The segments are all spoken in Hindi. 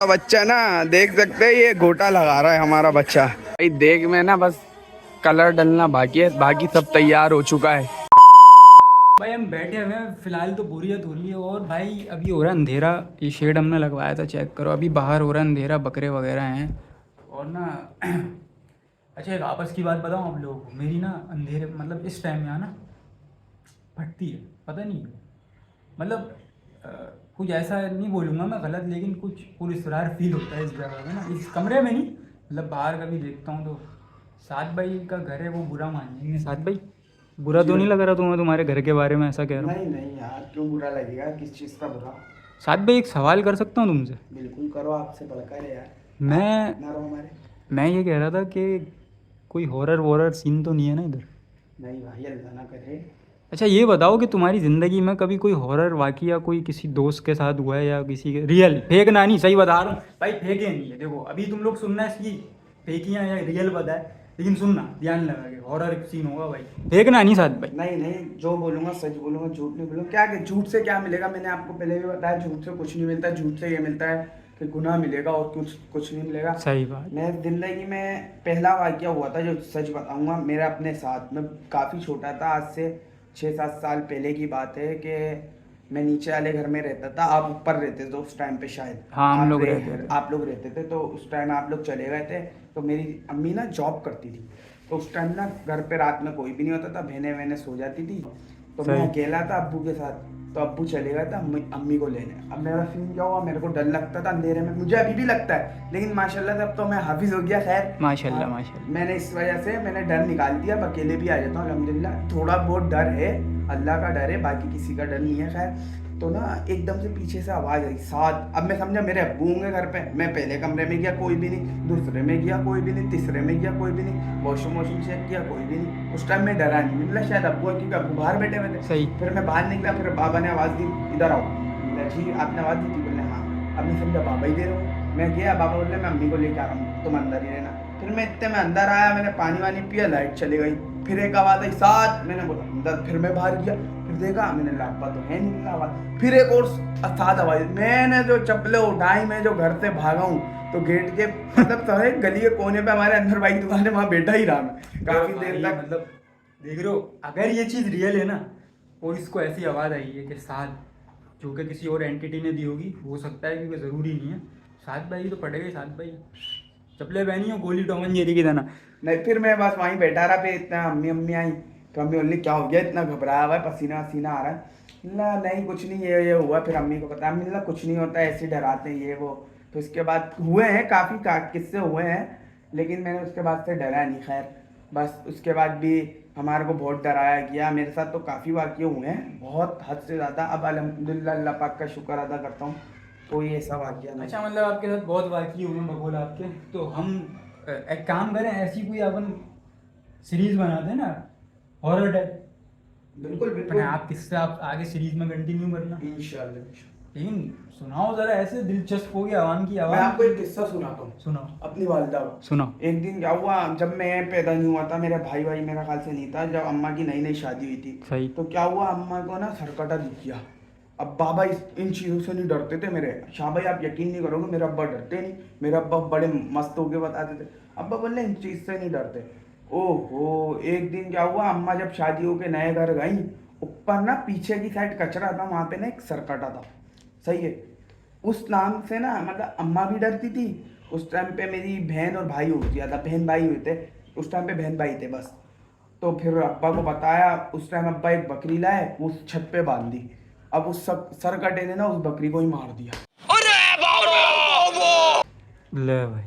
बच्चा ना देख सकते हैं, ये गोटा लगा रहा है हमारा बच्चा। भाई देख में ना बस कलर डलना बाकी है, बाकी सब तैयार हो चुका है। भाई हम बैठे हुए हैं, फिलहाल तो बोरियत हो रही है। और भाई अभी हो रहा है अंधेरा। ये शेड हमने लगवाया था, चेक करो। अभी बाहर हो रहा है अंधेरा, बकरे वगैरह हैं। और ना अच्छा एक आपस की बात बताऊँ आप लोगों को, मेरी ना अंधेरे मतलब इस टाइम यहाँ ना फटती है, पता नहीं क्यों। मतलब अ, कुछ ऐसा नहीं बोलूँगा मैं गलत, लेकिन कुछ पुरस्कार फील होता है इस जगह में ना, इस कमरे में नहीं, मतलब बाहर कभी देखता हूँ तो। सात भाई का घर है, वो बुरा मानेंगे। सात भाई बुरा जी तो नहीं भाई। लग रहा तुम्हें तुम्हारे घर के बारे में, ऐसा कह रहा हूँ। नहीं नहीं यार, क्यों बुरा लगेगा, किस चीज़ का बुरा। सात भाई एक सवाल कर सकता हूँ तुमसे? बिल्कुल करो, आपसे बढ़कर है यार। आप मैं पार्टनर हो हमारे। मैं ये कह रहा था कि कोई हॉरर वॉरर सीन तो नहीं है ना इधर? नहीं भाई, अल्लाह ना करे। अच्छा ये बताओ कि तुम्हारी ज़िंदगी में कभी कोई हॉरर वाक़या कोई किसी दोस्त के साथ हुआ है, या किसी के रियल फेक ना, नहीं सही बता रहा हूँ भाई, फेक नहीं है। देखो अभी तुम लोग सुनना है इसकी फेकियाँ या रियल बताए, लेकिन सुनना ध्यान लगा के, हॉरर सीन होगा भाई, फेक ना नहीं साथ भाई। नहीं नहीं, जो बोलूंगा सच बोलूंगा, झूठ नहीं बोलूंगा। क्या झूठ से क्या मिलेगा, मैंने आपको पहले भी बताया, झूठ से कुछ नहीं मिलता। झूठ से ये मिलता है कि गुनाह मिलेगा, और कुछ कुछ नहीं मिलेगा। सही बात। मैं जिंदगी में पहला वाकया हुआ था जो सच बताऊंगा, मेरा अपने साथ में। काफ़ी छोटा था, आज से 6-7 साल पहले की बात है कि मैं नीचे वाले घर में रहता था, आप ऊपर रहते थे उस टाइम पे शायद। हाँ हम लोग रहते थे। आप लोग रहते थे, तो उस टाइम आप लोग चले गए थे। तो मेरी अम्मी ना जॉब करती थी, तो उस टाइम ना घर पे रात में कोई भी नहीं होता था, बहनें वहनें सो जाती थी। तो मैं सही। अकेला था अब्बू के साथ। तो अब्बू चले गए थे अम्मी को लेने। अब मेरा सीन क्या हुआ, मेरे को डर लगता था अंधेरे में, मुझे अभी भी लगता है, लेकिन माशाल्लाह से अब तो मैं हाफिज हो गया। खैर हाँ, माशाल्लाह माशाल्लाह। मैंने इस वजह से मैंने डर निकाल दिया, अब अकेले भी आ जाता हूँ अल्हम्दुलिल्लाह। थोड़ा बहुत डर है, अल्लाह का डर है, बाकी किसी का डर नहीं है। खैर तो ना एकदम से पीछे से आवाज़ आई, साथ। अब मैं समझा मेरे अब्बू होंगे घर पे। मैं पहले कमरे में गया, कोई भी नहीं। दूसरे में गया, कोई भी नहीं। तीसरे में गया, कोई भी नहीं। वॉशरूम वॉशरूम चेक किया, कोई भी नहीं। उस टाइम मैं डरा नहीं, मतलब शायद अब्बू है, क्योंकि अब्बू बाहर बैठे हुए थे। सही। फिर मैं बाहर निकला, फिर बाबा ने आवाज़ दी, इधर आओ। बोला जी, आपने आवाज़ दी थी? बोले हाँ। अब मैं समझा बाबा ही दे रहा हूँ। मैं गया, बाबा बोले मैं अम्मी को लेके आ रहा हूँ, तुम अंदर ही रहना। फिर मैं इतने में अंदर आया, मैंने पानी वानी पिया, लाइट चली गई। फिर एक आवाज़ आई, साथ। मैंने बोला अंदर। फिर मैं बाहर गया, फिर देखा, मैंने लापा तो है नहीं आवाज़। फिर एक और साथ आवाज़। मैंने जो चप्पलें उठाई, मैं जो घर से भागा हूँ, तो गेट के मतलब सारे गली के कोने पे हमारे अंदर भाई दुकान है, वहाँ बैठा ही रहा मैं काफ़ी देर तक। मतलब देख रहे हो, अगर ये चीज़ रियल है ना, और इसको ऐसी आवाज़ आई है कि साथ, जो कि किसी और एंटिटी ने दी होगी, हो सकता है, क्योंकि ज़रूरी नहीं है। साथ भाई तो पड़ेगा ही, साथ भाई चपले पहनी हो गोली टॉम एंड जेरी की तरह। नहीं, फिर मैं बस वहीं बैठा रहा। फिर इतना अम्मी अम्मी आई, तो अम्मी बोली क्या हो गया, इतना घबराया हुआ है, पसीना वसीना आ रहा है ना? नहीं कुछ नहीं, ये हुआ। फिर अम्मी को पता, अम्मी ने कुछ नहीं होता, ऐसे ही डराते हैं ये वो। तो इसके बाद हुए हैं काफ़ी किस्से हुए हैं, लेकिन मैंने उसके बाद से डरा नहीं। खैर बस उसके बाद भी हमारे को बहुत डराया गया। मेरे साथ तो काफ़ी वाक़ये हुए हैं, बहुत हद से ज़्यादा। अब अल्हम्दुलिल्लाह अल्लाह पाक का शुक्र अदा करता हूँ, तो ये सब वाक़या नहीं। अच्छा मतलब आपके साथ बहुत वाकई हुए बकोल आपके। तो हम एक काम करें, ऐसी कोई अपन सीरीज बनाते हैं ना, हॉरर टाइप। बिल्कुल अपने बिल्कुल। आप किससे आप आगे सीरीज में कंटिन्यू करना, इंशाल्लाह। लेकिन सुनाओ ज़रा, ऐसे दिलचस्प हो गया आवाम की मैं आवाम आपको की। एक किस्सा सुनाता हूँ, सुनाओ अपनी वालिदा का। सुनाओ। एक दिन क्या हुआ, जब मैं पैदा नहीं हुआ था, मेरा भाई भाई मेरा ख्याल से नहीं था, जब अम्मा की नई नई शादी हुई थी। सही। तो क्या हुआ, अम्मा को ना सरकटा दिख गया। अब बाबा इन चीज़ों से नहीं डरते थे मेरे। शाह भाई आप यकीन नहीं करोगे, मेरे अब्बा डरते नहीं। मेरे अब्बा बड़े मस्त होके बताते थे। अब्बा बोले इन चीज़ से नहीं डरते। ओहो, एक दिन क्या हुआ, अम्मा जब शादी होके नए घर गई, ऊपर ना पीछे की साइड कचरा था, वहाँ पे ना एक सरकटा था। सही है। उस नाम से ना, मतलब अम्मा भी डरती थी। उस टाइम पे मेरी बहन और भाई हो गया था, बहन भाई हुए थे। उस टाइम पे बहन भाई थे बस। तो फिर अब्बा को बताया, उस टाइम अब्बा एक बकरी लाए, उस छत पे बांध दी। अब उस सब सरकटे ने ना उस बकरी को ही मार दिया। ले भाई।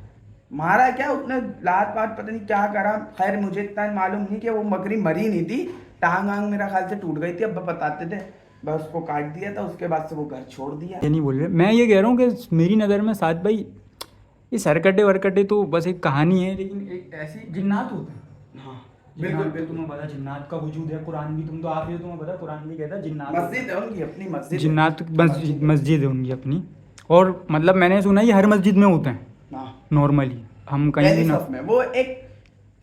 मारा क्या उसने, लात पात पता नहीं क्या करा। खैर मुझे इतना मालूम नहीं कि वो बकरी मरी नहीं थी, टांग आंग मेरा ख्याल से टूट गई थी, अब्बा बताते थे। बस उसको काट दिया था, उसके बाद से वो घर छोड़ दिया। ये नहीं बोल रहे, मैं ये कह रहा हूँ कि मेरी नज़र में साथ भाई, ये सरकटे वरकटे तो बस एक कहानी है, लेकिन एक ऐसी जिन्नात होते हैं। हाँ बिल्कुल जिन्नात तो बिल्कुल। तुम्हें पता, जिन्नात का वजूद है, कुरान भी तुम तो आप ही हो, तुम्हें पता कुरान भी कहता है जिन्नात होते मस्जिद है उनकी अपनी, हैं। मस्जिद है। जिन्नात मस्जिद है। मस्जिद है उनकी अपनी। और मतलब मैंने सुना ये हर मस्जिद में होते हैं हाँ, नॉर्मली, हम कहीं भी पहली ना। सफ में वो एक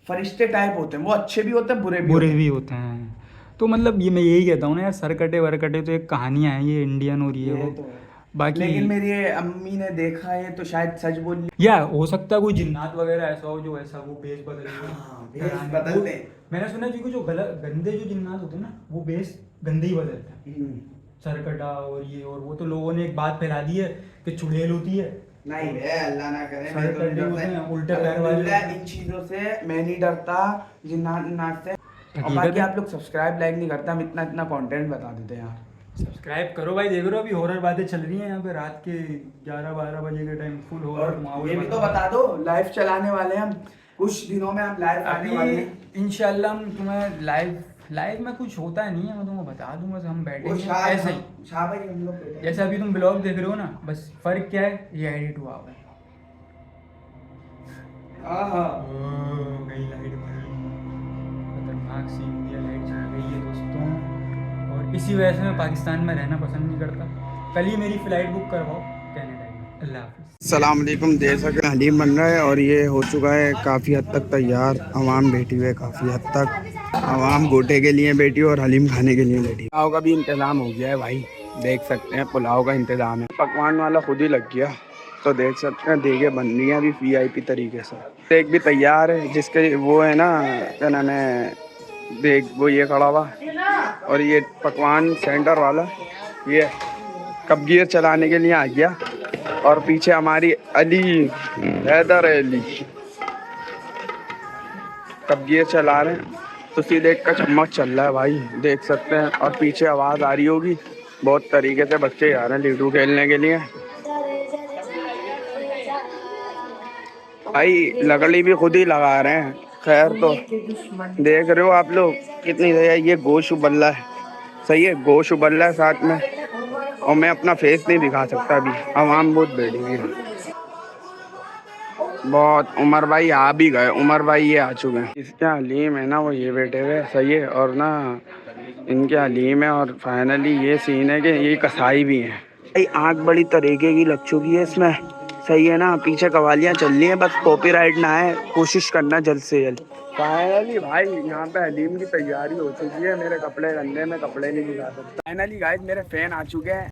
फरिश्ते टाइप होते हैं, वो अच्छे भी होते हैं बुरे भी बुरे होते हैं। भी होते हैं। तो मतलब ये मैं यही कहता हूँ ना यार, सरकटे वरकटे तो एक कहानियाँ हैं ये इंडियन, और ये ये वो। तो है। बाकी लेकिन मेरी अम्मी ने देखा है तो शायद सच बोल या हो सकता है कोई जिन्नात वगैरह ऐसा हो जो ऐसा वो भेष बदल दे। हाँ, भेष बदल दे। मैंने सुना है कि जो गलत गंदे जो जिन्नात होते हैं ना वो भेष गंदे ही बदलते हैं। सरकटा और ये और वो, तो लोगों ने एक बात फैला दी है कि चुड़ैल होती है। नहीं बे, अल्लाह ना करे, मैं सर तो नहीं कटे होते हैं, डरता। उल्टे पैर वाले अल्हम्दुलिल्लाह, होते हैं। इन चीजों से मैं नहीं डरता, जिन्नात नात से। और हकीकत बाकी है। आप लोग सब्सक्राइब लाइक नहीं करते, हम इतना इतना कंटेंट बता देते हैं यार। सब्सक्राइब करो भाई, देख रहे हो अभी हॉरर बातें चल रही हैं यहाँ पे रात के 11-12 बजे के टाइम फुल और हॉरर माहौल ये भी तो बता दो, लाइव चलाने वाले हैं हम, कुछ दिनों में हम लाइव आने वाले अभी हैं। इंशाल्लाह हम तुम्हें लाइव में कुछ होता नहीं है, मैं तुम्हें बता दूंगा, बस हम बैठे वो हैं शाह ऐसे ही। शाह भाई हम लोग बैठे हैं। जैसे अभी तुम ब्लॉग देख रहे हो ना, बस फर्क क्या है, ये एडिट हुआ हुआ है। आहा। गई लाइट भाई, खतरनाक सी इंडिया लाइट चल रही है दोस्तों, और इसी वजह से मैं पाकिस्तान में रहना पसंद नहीं करता। कल ही मेरी फ़्लाइट बुक करवाओ कनाडा की। अल्लाह हाफिज़। अस्सलाम वालेकुम। देख सकते हैं हलीम बन रहा है और ये हो चुका है काफ़ी हद तक तैयार। आवाम बैठी हुई है काफ़ी हद तक, आवाम गोटे के लिए बैठी और हलीम खाने के लिए बैठी। पुलाव का भी इंतज़ाम हो गया है भाई, देख सकते हैं पुलाव का इंतज़ाम है। पकवान वाला खुद ही लग गया, तो देख सकते हैं देगे बन रही हैं अभी VIP तरीके से। देख भी तैयार है, जिसके वो है ना क्या नाम है, देख वो ये खड़ा हुआ, और ये पकवान सेंटर वाला ये कब गियर चलाने के लिए आ गया, और पीछे हमारी अली हैदर अली कब गियर चला रहे हैं, तो सीधे का चम्मच चल रहा है भाई, देख सकते हैं। और पीछे आवाज़ आ रही होगी, बहुत तरीके से बच्चे आ रहे हैं लूडो खेलने के लिए भाई। लकड़ी भी खुद ही लगा रहे हैं। खैर, तो देख रहे हो आप लोग कितनी दया। ये गोश्त उबल है, सही है, गोश्त उबल है साथ में, और मैं अपना फेस नहीं दिखा सकता अभी, आवाम बहुत बैठी हुई है बहुत। उमर भाई आ भी गए, उमर भाई ये आ चुके हैं। इसके हलीम है ना वो ये बैठे हुए, सही है, और ना इनके हलीम है, और फाइनली ये सीन है कि ये कसाई भी हैं भाई। आँख बड़ी तरीके की लग चुकी है इसमें, सही है ना, पीछे कवालियाँ चल रही हैं, बस कॉपीराइट ना आए, कोशिश करना जल्द से जल्द। फाइनली भाई यहाँ पे हलीम की तैयारी हो चुकी है। मेरे कपड़े गंदे में कपड़े नहीं दिखा सकता। फाइनली गाइस मेरे फैन आ चुके हैं।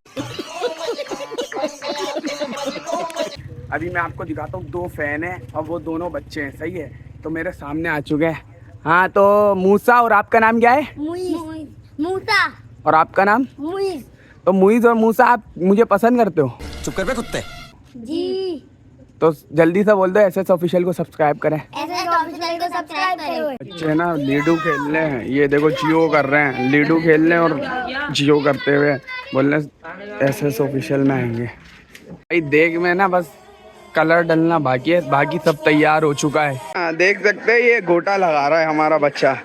अभी मैं आपको दिखाता हूँ, 2 फैन हैं और वो दोनों बच्चे हैं, सही है, तो मेरे सामने आ चुके हैं। हाँ, तो मूसा, और आपका नाम क्या है? मूसा। और आपका नाम? मुइज। तो मुइज और मूसा, आप मुझे पसंद करते हो? चुप कर बे कुत्ते। जी। तो जल्दी से बोल दो SS ऑफिशियल को सब्सक्राइब करें। SS ऑफिशियल को सब्सक्राइब करो। बच्चे ना लूडो खेल रहे हैं, ये देखो जियो कर रहे हैं, लूडो खेल रहे हैं और जियो करते हुए बोल रहे SS ऑफिशियल में आएंगे भाई। देख में ना बस कलर डलना बाकी है, बाकी सब तैयार हो चुका है। देख सकते हैं ये गोटा लगा रहा है हमारा बच्चा,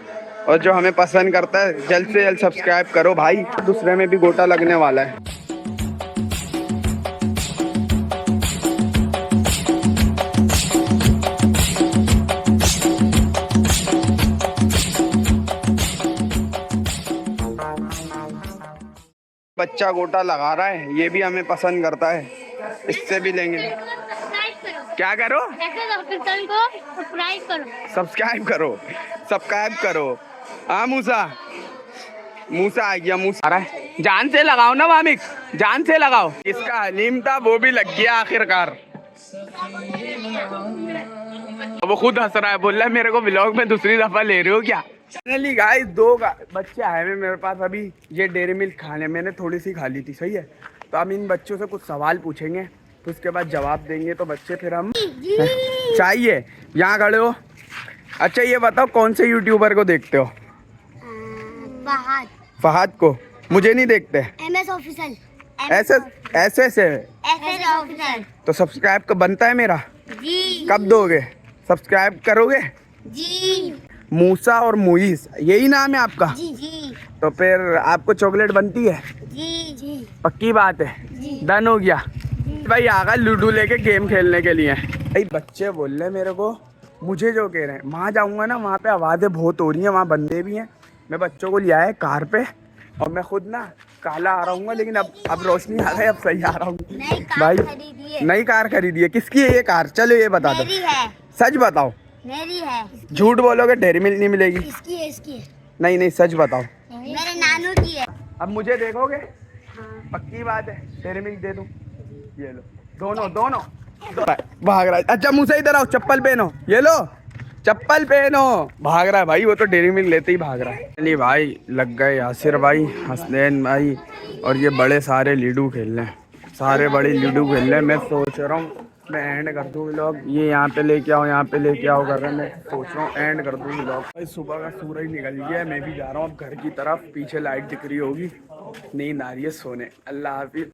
और जो हमें पसंद करता है जल्द से जल्द सब्सक्राइब करो भाई, दूसरे में भी गोटा लगने वाला है। बच्चा गोटा लगा रहा है, ये भी हमें पसंद करता है, इससे भी लेंगे। क्या करो? SS ऑफिशियल को सब्सक्राइब करो। सब्सक्राइब करो, सब्सक्राइब करो। हाँ मूसा, मूसा आ गया, मूसा आ रहा है। जान से लगाओ ना वामिक, जान से लगाओ। इसका हलीम था वो भी लग गया आखिरकार। वो खुद हंस रहा है, बोल रहा है मेरे को व्लॉग में दूसरी दफा ले रहे हो क्या? फाइनली गाइस 2 बच्चे आए हुए मेरे पास अभी, ये डेयरी मिल्क खाने, मैंने थोड़ी सी खा ली थी, सही है। तो हम इन बच्चों से कुछ सवाल पूछेंगे, तो उसके बाद जवाब देंगे, तो बच्चे फिर हम चाहिए यहाँ खड़े हो। अच्छा ये बताओ कौन से यूट्यूबर को देखते हो? फहद। फहद को? मुझे नहीं देखते। MS official. ऐसे SS ऑफिशियल। तो सब्सक्राइब का बनता है मेरा, जी। कब दोगे? सब्सक्राइब करोगे? जी। मूसा और मुइज यही नाम है आपका? जी। जी। तो फिर आपको चॉकलेट बनती है? जी। जी। पक्की बात है, डन हो गया भाई। आगा लूडो लेके गेम खेलने के लिए भाई। बच्चे बोल रहे मेरे को, मुझे जो कह रहे हैं, वहाँ जाऊँगा ना, वहाँ पे आवाज़ें बहुत हो रही हैं, वहाँ बंदे भी हैं। मैं बच्चों को लिया है कार पे, और मैं खुद ना काला आ रहा हूँ, लेकिन अब रोशनी आ गई, अब सही आ रहा हूँ भाई। नई कार खरीदी है? किसकी है ये कार? चलो ये बता दो, मेरी है। सच बताओ, मेरी है। झूठ बोलोगे डेयरी मिल्क नहीं मिलेगी। इसकी है। इसकी है। नहीं नहीं सच बताओ। मेरे नानू की है। अब मुझे देखोगे? पक्की बात है, डेयरी मिल्क दे दूँ? ये लो दोनों दोनों भाग रहा है। अच्छा मुझसे इधर आओ, चप्पल पहनो, ये लो चप्पल पहनो। भाग रहा है भाई, वो तो डेयरी मिल्क लेते ही भाग रहा है। चलिए भाई लग गए यासिर भाई, हसनैन भाई और ये बड़े सारे लूडो खेल रहे हैं, सारे बड़े लूडो खेल रहे हैं। मैं सोच रहा हूँ मैं एंड कर दूँ व्लॉग, ये यहाँ पे लेके आओ यहाँ पे लेके आओ कर रहे हैं। मैं सोच रहा हूँ एंड कर दूँ व्लॉग। भाई सुबह का सूरज निकल गया है, मैं भी जा रहा हूँ अब घर की तरफ। पीछे लाइट दिख रही होगी, नींद आ रही है, सोने। अल्लाह हाफिज़।